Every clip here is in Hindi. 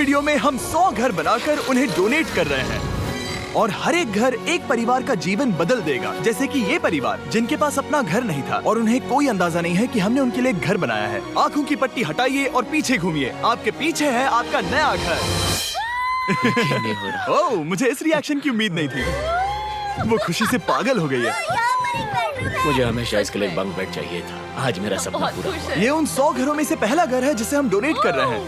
वीडियो में हम 100 घर बनाकर उन्हें डोनेट कर रहे हैं और हर एक घर एक परिवार का जीवन बदल देगा। जैसे कि ये परिवार जिनके पास अपना घर नहीं था और उन्हें कोई अंदाजा नहीं है कि हमने उनके लिए घर बनाया है। आंखों की पट्टी हटाइए और पीछे घूमिए। आपके पीछे है आपका नया घर। ओह, मुझे इस रिएक्शन की उम्मीद नहीं थी। वो खुशी से पागल हो गई है। मुझे हमेशा इसके लिए बंक बेड चाहिए था। आज मेरा सपना पूरा हुआ। ये उन 100 घरों में से पहला घर है जिसे हम डोनेट कर रहे हैं।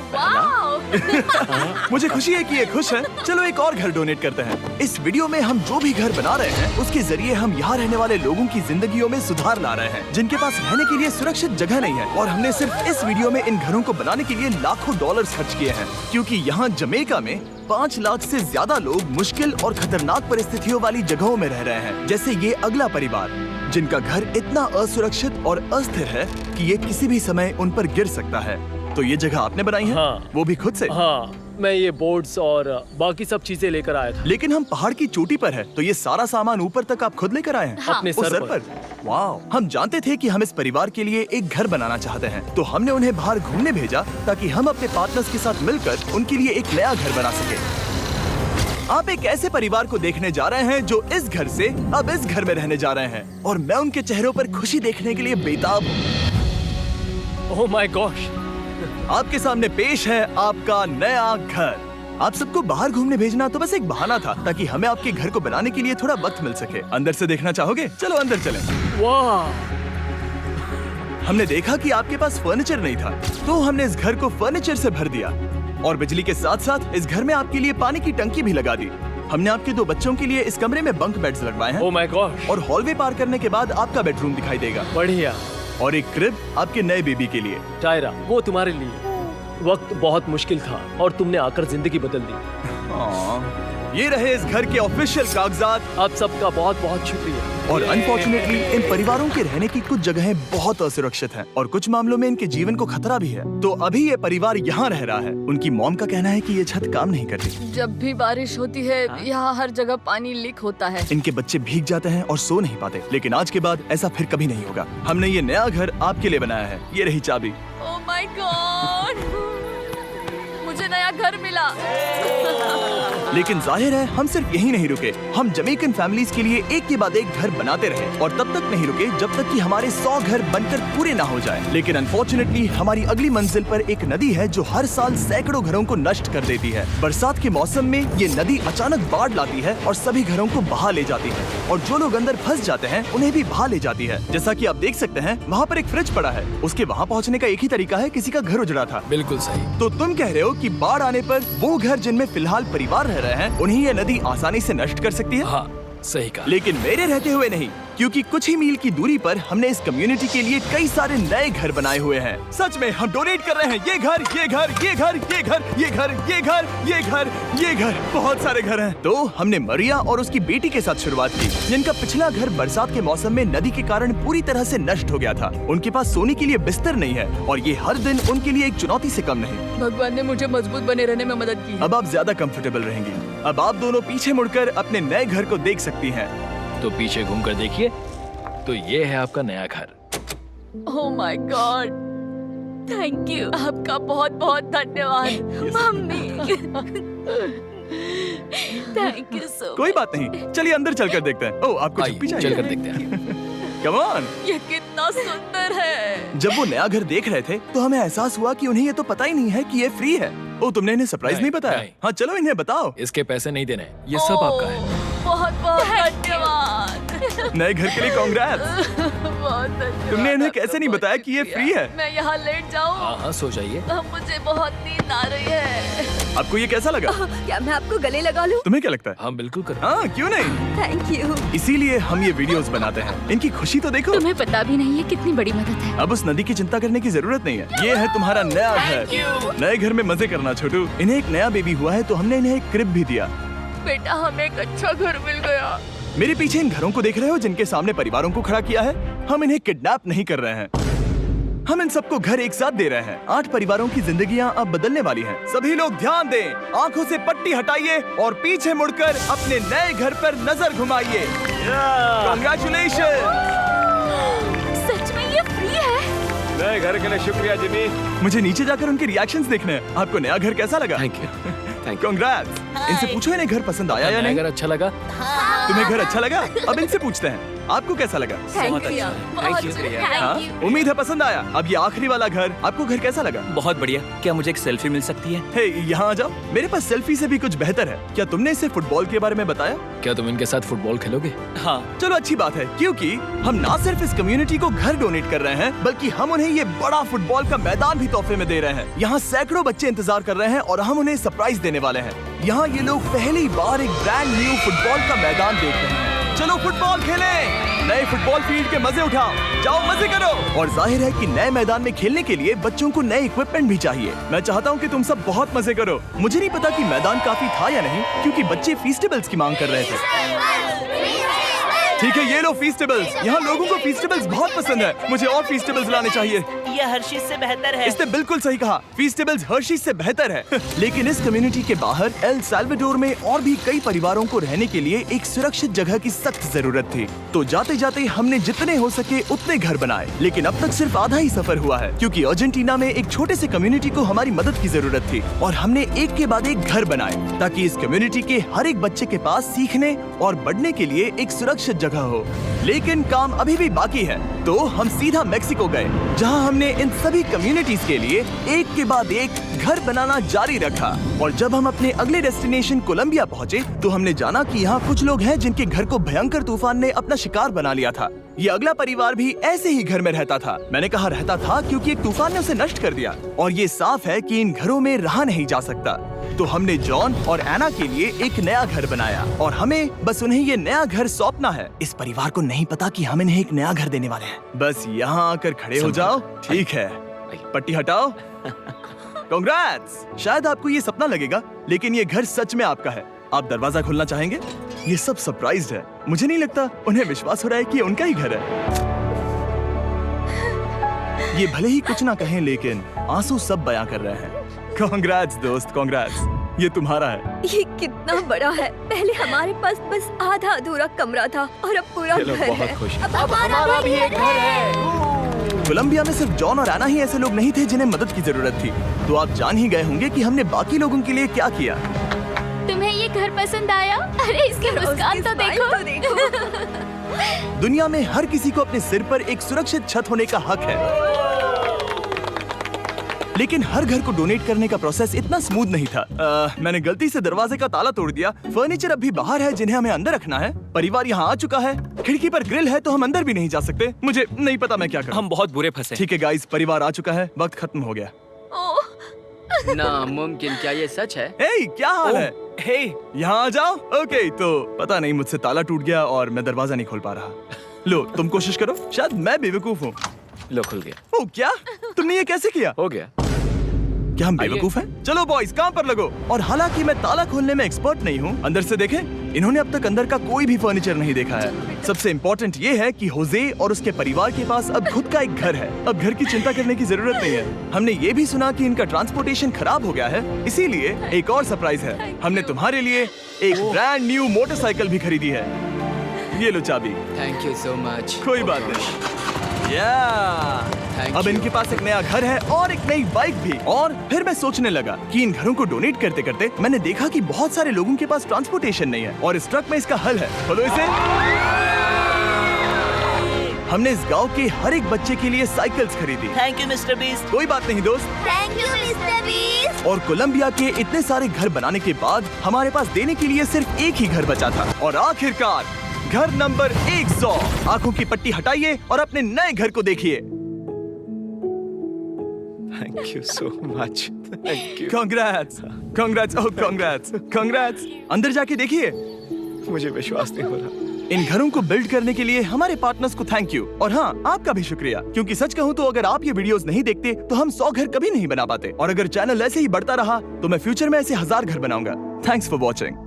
मुझे खुशी है कि ये खुश हैं। चलो एक और घर डोनेट करते हैं। इस वीडियो में हम जो भी घर बना रहे हैं उसके जरिए हम यहाँ रहने वाले लोगों की जिंदगियों में सुधार ला रहे हैं जिनके पास रहने के लिए सुरक्षित जगह नहीं है। और हमने सिर्फ इस वीडियो में इन घरों को बनाने के लिए लाखों डॉलर्स खर्च किए हैं, क्योंकि यहाँ जमैका में 5 लाख से ज्यादा लोग मुश्किल और खतरनाक परिस्थितियों वाली जगहों में रह रहे हैं। जैसे ये अगला परिवार जिनका घर इतना असुरक्षित और अस्थिर है कि ये किसी भी समय उन पर गिर सकता है। तो ये जगह आपने बनाई है? हाँ। वो भी खुद से? हाँ, मैं ये बोर्ड्स और बाकी सब चीजें लेकर आया था। लेकिन हम पहाड़ की चोटी पर है, तो ये सारा सामान ऊपर तक आप खुद लेकर आए हैं? हाँ। अपने उस सर पर? वाह! हम जानते थे कि हम इस परिवार के लिए एक घर बनाना चाहते हैं, तो हमने उन्हें बाहर घूमने भेजा ताकि हम अपने पार्टनर्स के साथ मिलकर उनके लिए एक नया घर बना सके। आप एक ऐसे परिवार को देखने जा रहे हैं जो इस घर से अब इस घर में रहने जा रहे हैं, और मैं उनके चेहरों पर खुशी देखने के लिए बेताब हूँ। Oh my gosh! आपके सामने पेश है आपका नया घर। आप सबको बाहर घूमने भेजना तो बस एक बहाना था ताकि हमें आपके घर को बनाने के लिए थोड़ा वक्त मिल सके। अंदर से देखना चाहोगे? चलो अंदर चलें। वाह! हमने देखा कि आपके पास फर्नीचर नहीं था, तो हमने इस घर को फर्नीचर से भर दिया और बिजली के साथ साथ इस घर में आपके लिए पानी की टंकी भी लगा दी। हमने आपके 2 बच्चों के लिए इस कमरे में बंक बेड्स लगवाए हैं। Oh my gosh! और हॉलवे पार करने के बाद आपका बेडरूम दिखाई देगा। बढ़िया। और एक क्रिब आपके नए बेबी के लिए। टायरा, वो तुम्हारे लिए। वक्त बहुत मुश्किल था और तुमने आकर जिंदगी बदल दी। ये रहे इस घर के ऑफिशियल कागजात। आप सबका बहुत बहुत शुक्रिया। और अनफॉर्चुनेटली इन परिवारों के रहने की कुछ जगहें बहुत असुरक्षित हैं और कुछ मामलों में इनके जीवन को खतरा भी है। तो अभी ये परिवार यहाँ रह रहा है। उनकी मॉम का कहना है कि ये छत काम नहीं करती। जब भी बारिश होती है यहाँ हर जगह पानी लीक होता है। इनके बच्चे भीग जाते हैं और सो नहीं पाते, लेकिन आज के बाद ऐसा फिर कभी नहीं होगा। हमने ये नया घर आपके लिए बनाया है। ये रही चाबी। Oh my God! मुझे नया घर मिला। लेकिन जाहिर है हम सिर्फ यही नहीं रुके। हम जमैकन फैमिलीज के लिए एक के बाद एक घर बनाते रहे और तब तक नहीं रुके जब तक कि हमारे 100 घर बनकर पूरे ना हो जाए। लेकिन अनफॉर्चुनेटली हमारी अगली मंजिल पर एक नदी है जो हर साल सैकड़ों घरों को नष्ट कर देती है। बरसात के मौसम में ये नदी अचानक बाढ़ लाती है और सभी घरों को बहा ले जाती है, और जो लोग अंदर फंस जाते हैं उन्हें भी बहा ले जाती है। जैसा कि आप देख सकते हैं वहाँ पर एक फ्रिज पड़ा है। उसके वहाँ पहुँचने का एक ही तरीका है, किसी का घर उजड़ा था। बिल्कुल सही। तो तुम कह रहे हो कि बाढ़ आने पर वो घर जिनमें फिलहाल परिवार रह रहे हैं उन्हें ये नदी आसानी से नष्ट कर सकती है? हाँ, सही कहा। लेकिन मेरे रहते हुए नहीं, क्योंकि कुछ ही मील की दूरी पर हमने इस कम्युनिटी के लिए कई सारे नए घर बनाए हुए हैं। सच में हम डोनेट कर रहे हैं। ये घर, ये घर, ये घर, ये घर, ये घर, ये घर, ये घर, ये घर, बहुत सारे घर हैं। तो हमने मरिया और उसकी बेटी के साथ शुरुआत की, जिनका पिछला घर बरसात के मौसम में नदी के कारण पूरी तरह से नष्ट हो गया था। उनके पास सोने के लिए बिस्तर नहीं है और ये हर दिन उनके लिए एक चुनौती से कम नहीं। भगवान ने मुझे मजबूत बने रहने में मदद की। अब आप ज्यादा कंफर्टेबल रहेंगी। अब आप दोनों पीछे मुड़कर अपने नए घर को देख सकती हैं। तो पीछे घूमकर देखिए, तो ये है आपका नया घर। Oh my God! Thank you. आपका बहुत बहुत धन्यवाद मम्मी। Thank you so. कोई बात नहीं, चलिए अंदर चलकर देखते हैं। ओह, आपको छुट्टी चाहिए? चलकर देखते हैं। Come on. ये कितना सुंदर है। जब वो नया घर देख रहे थे तो हमें एहसास हुआ कि उन्हें ये तो पता ही नहीं है कि ये फ्री है। ओ, तुमने इन्हें सरप्राइज नहीं बताया? नहीं। हाँ, चलो इन्हें बताओ। इसके पैसे नहीं देने, ये सब आपका है। बहुत बहुत धन्यवाद। नए घर के लिए कांग्रेट्स। बहुत धन्यवाद। तुमने इन्हें कैसे नहीं बताया कि ये फ्री है? मैं यहाँ लेट जाऊँ? हाँ हाँ, सो जाइए। मुझे बहुत नींद आ रही है। आपको ये कैसा लगा? क्या मैं आपको गले लगा लूं? तुम्हें क्या लगता है? हम बिल्कुल करें। हाँ, क्यों नहीं? Thank you. इसीलिए हम ये वीडियोस बनाते हैं। इनकी खुशी तो देखो। तुम्हें पता भी नहीं है कितनी बड़ी मदद है। अब उस नदी की चिंता करने की जरूरत नहीं है। ये है तुम्हारा नया घर। नए घर में मजे करना छोटू। इन्हें एक नया बेबी हुआ है तो हमने इन्हें एक क्रिब भी दिया। बेटा, हमें एक अच्छा घर मिल गया। मेरे पीछे इन घरों को देख रहे हो जिनके सामने परिवारों को खड़ा किया है? हम इन्हें किडनैप नहीं कर रहे हैं। हम इन सबको घर एक साथ दे रहे हैं। 8 परिवारों की जिंदगियां अब बदलने वाली हैं। सभी लोग ध्यान दें, आंखों से पट्टी हटाइए और पीछे मुड़कर अपने नए घर पर नजर घुमाइए। कांग्रेचुलेशन। सच में ये फ्री है? नए घर के लिए शुक्रिया जिमी। मुझे नीचे जाकर उनके रिएक्शंस देखने हैं। आपको नया घर कैसा लगा? Thank you, thank you. Congrats. इनसे पूछो इन्हें घर पसंद आया या नहीं? अगर अच्छा लगा तुम्हें घर अच्छा लगा? अब इनसे पूछते हैं आपको कैसा लगा? थैंक बहुत यू अच्छा। बहुत Thank you। हाँ? Thank you. उम्मीद है पसंद आया। अब ये आखिरी वाला घर, आपको घर कैसा लगा? बहुत बढ़िया। क्या मुझे एक सेल्फी मिल सकती है? हे, यहाँ आ जाओ। मेरे पास सेल्फी से भी कुछ बेहतर है। क्या तुमने इसे फुटबॉल के बारे में बताया? क्या तुम इनके साथ फुटबॉल खेलोगे? हाँ। चलो अच्छी बात है, क्योंकि हम ना सिर्फ इस कम्युनिटी को घर डोनेट कर रहे हैं, बल्कि हम उन्हें ये बड़ा फुटबॉल का मैदान भी तोहफे में दे रहे हैं। यहाँ सैकड़ों बच्चे इंतजार कर रहे हैं और हम उन्हें सरप्राइज देने वाले हैं। यहाँ ये लोग पहली बार एक ब्रांड न्यू फुटबॉल का मैदान देख रहे हैं। चलो फुटबॉल खेलें, नए फुटबॉल फील्ड के मजे उठाओ, जाओ मजे करो। और जाहिर है कि नए मैदान में खेलने के लिए बच्चों को नए इक्विपमेंट भी चाहिए। मैं चाहता हूँ कि तुम सब बहुत मजे करो। मुझे नहीं पता कि मैदान काफी था या नहीं, क्योंकि बच्चे फीस्टेबल्स की मांग कर रहे थे। ठीक है, ये लो फीस्टेबल्स। यहाँ लोगों को फीस्टेबल्स बहुत पसंद है। मुझे और फीस्टेबल्स लाने चाहिए। ये हर्षीज से बेहतर है। इसने बिल्कुल सही कहा, फीस्टेबल्स हर्शीज से बेहतर है। लेकिन इस कम्युनिटी के बाहर एल साल्वाडोर में और भी कई परिवारों को रहने के लिए एक सुरक्षित जगह की सख्त जरूरत थी। तो जाते जाते हमने जितने हो सके उतने घर बनाए, लेकिन अब तक सिर्फ आधा ही सफर हुआ है, क्योंकि अर्जेंटीना में एक छोटे से कम्युनिटी को हमारी मदद की जरूरत थी और हमने एक के बाद एक घर बनाए ताकि इस कम्युनिटी के हर एक बच्चे के पास सीखने और बढ़ने के लिए एक सुरक्षित जगह हो। लेकिन काम अभी भी बाकी है, तो हम सीधा मेक्सिको गए, जहां हमने इन सभी कम्युनिटीज के लिए एक के बाद एक घर बनाना जारी रखा। और जब हम अपने अगले डेस्टिनेशन कोलंबिया पहुंचे, तो हमने जाना कि यहाँ कुछ लोग हैं जिनके घर को भयंकर तूफान ने अपना शिकार बना लिया था। ये अगला परिवार भी ऐसे ही घर में रहता था। मैंने कहा रहता था क्योंकि एक तूफान ने उसे नष्ट कर दिया, और ये साफ है कि इन घरों में रहा नहीं जा सकता। तो हमने जॉन और एना के लिए एक नया घर बनाया और हमें बस उन्हें ये नया घर सौंपना है। इस परिवार को नहीं पता कि हम इन्हें एक नया घर देने वाले हैं। बस यहाँ आकर खड़े हो जाओ। ठीक है, पट्टी हटाओ। कांग्रेट्स। शायद आपको ये सपना लगेगा, लेकिन ये घर सच में आपका है। आप दरवाजा खोलना चाहेंगे? ये सब सरप्राइज्ड है। मुझे नहीं लगता उन्हें विश्वास हो रहा है कि ये उनका ही घर है। ये भले ही कुछ ना कहें, लेकिन आंसू सब बयां कर रहे हैं। कांग्रेट्स दोस्त, कांग्रेट्स। ये तुम्हारा है। ये कितना बड़ा है। पहले हमारे पास बस आधा अधूरा कमरा था और अब पूरा घर है। अब हमारा भी एक घर है। कोलंबिया में सिर्फ जॉन और एना ही ऐसे लोग नहीं थे जिन्हें मदद की जरूरत थी। तो आप जान ही गए होंगे कि हमने बाकी लोगों के लिए क्या किया। तुम्हें ये घर पसंद आया? अरे इसकी मुस्कान तो देखो। दुनिया में हर किसी को अपने सिर पर एक सुरक्षित छत होने का हक है, लेकिन हर घर को डोनेट करने का प्रोसेस इतना स्मूथ नहीं था। मैंने गलती से दरवाजे का ताला तोड़ दिया। फर्नीचर अब भी बाहर है जिन्हें हमें अंदर रखना है। परिवार यहाँ आ चुका है। खिड़की पर ग्रिल है तो हम अंदर भी नहीं जा सकते। मुझे नहीं पता मैं क्या करूं। हम बहुत बुरे फंसे। ठीक है गाइस, परिवार आ चुका है। वक्त खत्म हो गया। नामुमकिन, क्या ये सच है? हे, क्या हाल है? हे, यहाँ आ जाओ। ओके, तो पता नहीं मुझसे ताला टूट गया और मैं दरवाजा नहीं खोल पा रहा। लो तुम कोशिश करो, शायद मैं बेवकूफ हूँ। लो खुल गया। ओह क्या? तुमने ये कैसे किया? हो गया। क्या हम बेवकूफ हैं? चलो बॉयज काम पर लगो। और हालांकि मैं ताला खोलने में एक्सपर्ट नहीं हूँ, अंदर से देखें। इन्होंने अब तक अंदर का कोई भी फर्नीचर नहीं देखा है। सबसे इम्पोर्टेंट ये है कि होजे और उसके परिवार के पास अब खुद का एक घर है। अब घर की चिंता करने की जरूरत नहीं है। हमने ये भी सुना कि इनका ट्रांसपोर्टेशन खराब हो गया है, इसीलिए एक और सरप्राइज है। हमने तुम्हारे लिए एक ब्रांड न्यू मोटरसाइकिल भी खरीदी है। ये लो चाबी। Thank you so much. कोई बात नहीं। अब इनके पास एक नया घर है और एक नई बाइक भी। और फिर मैं सोचने लगा कि इन घरों को डोनेट करते करते मैंने देखा कि बहुत सारे लोगों के पास ट्रांसपोर्टेशन नहीं है, और इस ट्रक में इसका हल है। खोलो इसे। हमने इस गांव के हर एक बच्चे के लिए साइकिल्स खरीदी। Thank you mister beast. कोई बात नहीं दोस्त। Thank you mister beast. और कोलंबिया के इतने सारे घर बनाने के बाद हमारे पास देने के लिए सिर्फ एक ही घर बचा था। और आखिरकार घर नंबर 100। आंखों की पट्टी हटाइए और अपने नए घर को देखिए। Thank you so much. Thank you. Congrats, congrats, oh congrats, congrats. अंदर जाके देखिए। मुझे विश्वास नहीं हो रहा। इन घरों को बिल्ड करने के लिए हमारे पार्टनर्स को थैंक यू। और हाँ, आपका भी शुक्रिया, क्योंकि सच कहूँ तो अगर आप ये वीडियोस नहीं देखते तो हम 100 घर कभी नहीं बना पाते। और अगर चैनल ऐसे ही बढ़ता रहा तो मैं फ्यूचर में ऐसे 1000 घर बनाऊंगा। Thanks for watching.